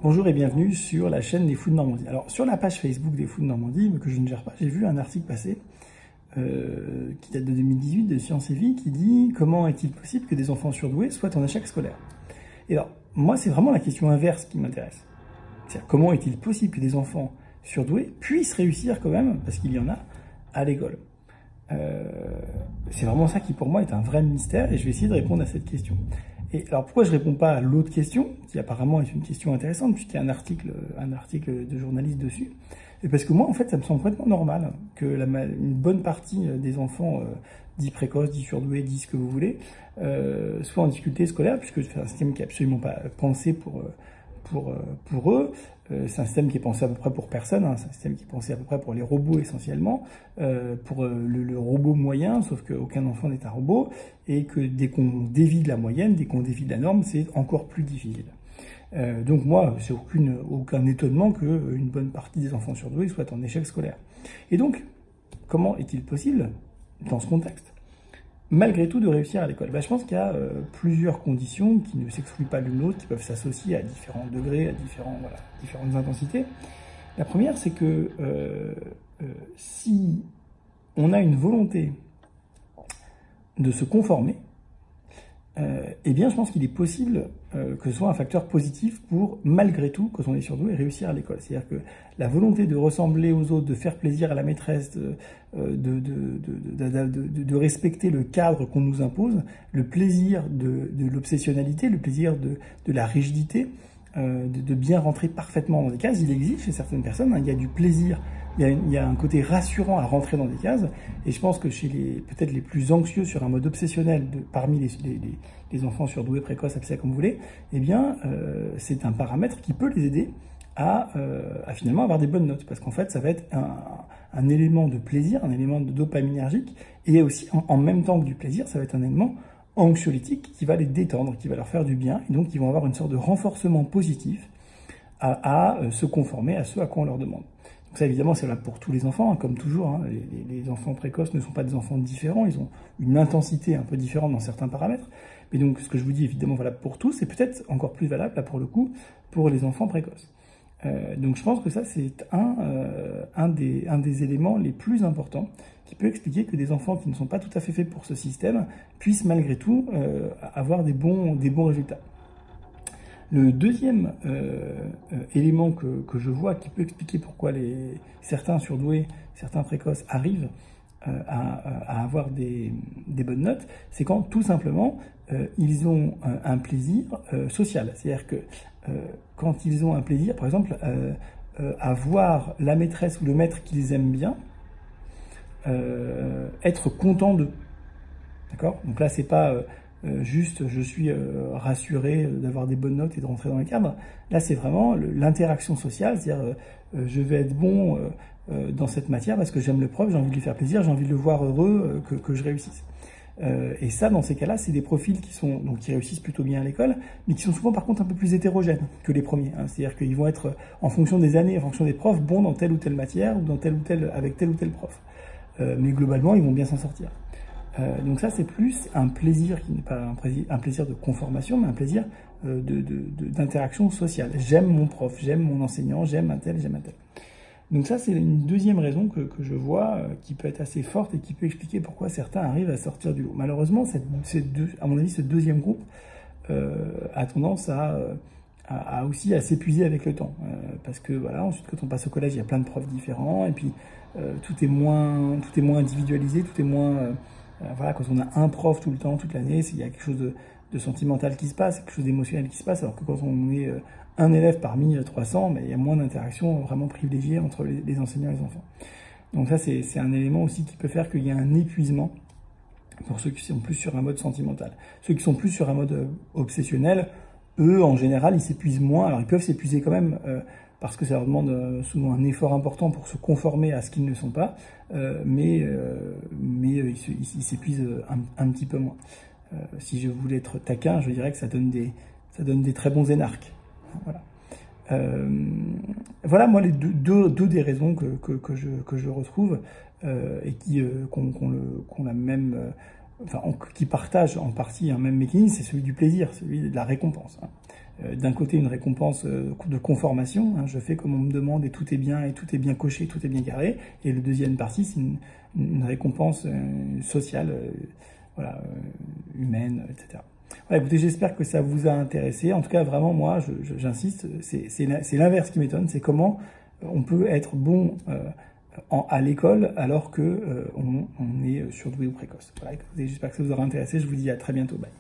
Bonjour et bienvenue sur la chaîne des Fous de Normandie. Alors, sur la page Facebook des Fous de Normandie, que je ne gère pas, j'ai vu un article passer qui date de 2018 de Science et Vie qui dit « Comment est-il possible que des enfants surdoués soient en échec scolaire ?» Et alors, moi, c'est vraiment la question inverse qui m'intéresse. C'est-à-dire, comment est-il possible que des enfants surdoués puissent réussir quand même, parce qu'il y en a, à l'école? C'est vraiment ça qui, pour moi, est un vrai mystère, et je vais essayer de répondre à cette question. Et alors, pourquoi je ne réponds pas à l'autre question, qui apparemment est une question intéressante, puisqu'il y a un article de journaliste dessus? Et parce que moi, en fait, ça me semble complètement normal que une bonne partie des enfants dits précoces, dits surdoués, dits ce que vous voulez, soient en difficulté scolaire, puisque c'est un système qui n'est absolument pas pensé pour eux. C'est un système qui est pensé à peu près pour personne, hein. C'est un système qui est pensé à peu près pour les robots essentiellement, pour le robot moyen, sauf qu'aucun enfant n'est un robot, et que dès qu'on dévie de la moyenne, dès qu'on dévie de la norme, c'est encore plus difficile. Donc moi, c'est aucun étonnement qu'une bonne partie des enfants surdoués soient en échec scolaire. Et donc, comment est-il possible, dans ce contexte, malgré tout, de réussir à l'école? Je pense qu'il y a plusieurs conditions qui ne s'excluent pas l'une l'autre, qui peuvent s'associer à différents degrés, à différentes intensités. La première, c'est que si on a une volonté de se conformer, eh bien, je pense qu'il est possible que ce soit un facteur positif pour, malgré tout, quand on est surdoué, réussir à l'école. C'est-à-dire que la volonté de ressembler aux autres, de faire plaisir à la maîtresse, de respecter le cadre qu'on nous impose, le plaisir de l'obsessionnalité, le plaisir de la rigidité, de bien rentrer parfaitement dans des cases, il existe chez certaines personnes, hein. Il y a du plaisir, il y a un côté rassurant à rentrer dans des cases, et je pense que chez peut-être les plus anxieux sur un mode obsessionnel parmi les enfants surdoués, précoces, appelez ça comme vous voulez, eh bien, c'est un paramètre qui peut les aider à finalement avoir des bonnes notes, parce qu'en fait, ça va être un élément de plaisir, un élément de dopaminergique, et aussi, en même temps que du plaisir, ça va être un élément anxiolytique qui va les détendre, qui va leur faire du bien, et donc ils vont avoir une sorte de renforcement positif à se conformer à ce à quoi on leur demande. Donc ça, évidemment, c'est valable pour tous les enfants, hein, comme toujours, hein. Les enfants précoces ne sont pas des enfants différents, ils ont une intensité un peu différente dans certains paramètres, mais donc ce que je vous dis, évidemment, valable pour tous, c'est peut-être encore plus valable, là, pour le coup, pour les enfants précoces. Donc je pense que ça, c'est un des éléments les plus importants qui peut expliquer que des enfants qui ne sont pas tout à fait faits pour ce système puissent malgré tout avoir des bons résultats. Le deuxième élément que je vois qui peut expliquer pourquoi certains surdoués, certains précoces arrivent à avoir des bonnes notes, c'est quand tout simplement ils ont un plaisir social. C'est-à-dire que quand ils ont un plaisir, par exemple, à voir la maîtresse ou le maître qu'ils aiment bien, être content d'eux. D'accord? Donc là, c'est pas juste je suis rassuré d'avoir des bonnes notes et de rentrer dans les cadres. Là, c'est vraiment l'interaction sociale, c'est-à-dire je vais être bon dans cette matière parce que j'aime le prof, j'ai envie de lui faire plaisir, j'ai envie de le voir heureux, que je réussisse. Et ça, dans ces cas-là, c'est des profils qui réussissent plutôt bien à l'école, mais qui sont souvent par contre un peu plus hétérogènes que les premiers, hein. C'est-à-dire qu'ils vont être, en fonction des années, en fonction des profs, bons dans telle ou telle matière, ou dans avec tel ou tel prof. Mais globalement, ils vont bien s'en sortir. Donc ça, c'est plus un plaisir qui n'est pas un plaisir de conformation, mais un plaisir d'interaction sociale. J'aime mon prof, j'aime mon enseignant, j'aime un tel, j'aime un tel. Donc ça, c'est une deuxième raison que je vois qui peut être assez forte et qui peut expliquer pourquoi certains arrivent à sortir du lot. Malheureusement, à mon avis, ce deuxième groupe a tendance aussi à s'épuiser avec le temps. Parce que voilà, ensuite, quand on passe au collège, il y a plein de profs différents, et puis tout est moins individualisé, tout est moins... voilà, quand on a un prof tout le temps, toute l'année, il y a quelque chose de sentimental qui se passe, quelque chose d'émotionnel qui se passe, alors que quand on est un élève parmi 300, mais il y a moins d'interactions vraiment privilégiées entre les enseignants et les enfants. Donc ça, c'est un élément aussi qui peut faire qu'il y a un épuisement pour ceux qui sont plus sur un mode sentimental. Ceux qui sont plus sur un mode obsessionnel, eux, en général, ils s'épuisent moins. Alors ils peuvent s'épuiser quand même, parce que ça leur demande souvent un effort important pour se conformer à ce qu'ils ne sont pas, mais ils s'épuisent un petit peu moins. Si je voulais être taquin, je dirais que ça donne des très bons énarques. Voilà. Voilà, moi, les deux des raisons que je retrouve et qu'on a même, qui partagent en partie un même mécanisme, c'est celui du plaisir, celui de la récompense, hein. d'un côté une récompense de conformation, hein, je fais comme on me demande et tout est bien coché, tout est bien carré, et le deuxième partie c'est une récompense sociale, voilà, humaine, etc. Voilà, écoutez, j'espère que ça vous a intéressé. En tout cas, vraiment, moi, j'insiste, c'est l'inverse qui m'étonne, c'est comment on peut être bon à l'école alors que on est surdoué ou précoce. Voilà, écoutez, j'espère que ça vous aura intéressé. Je vous dis à très bientôt. Bye.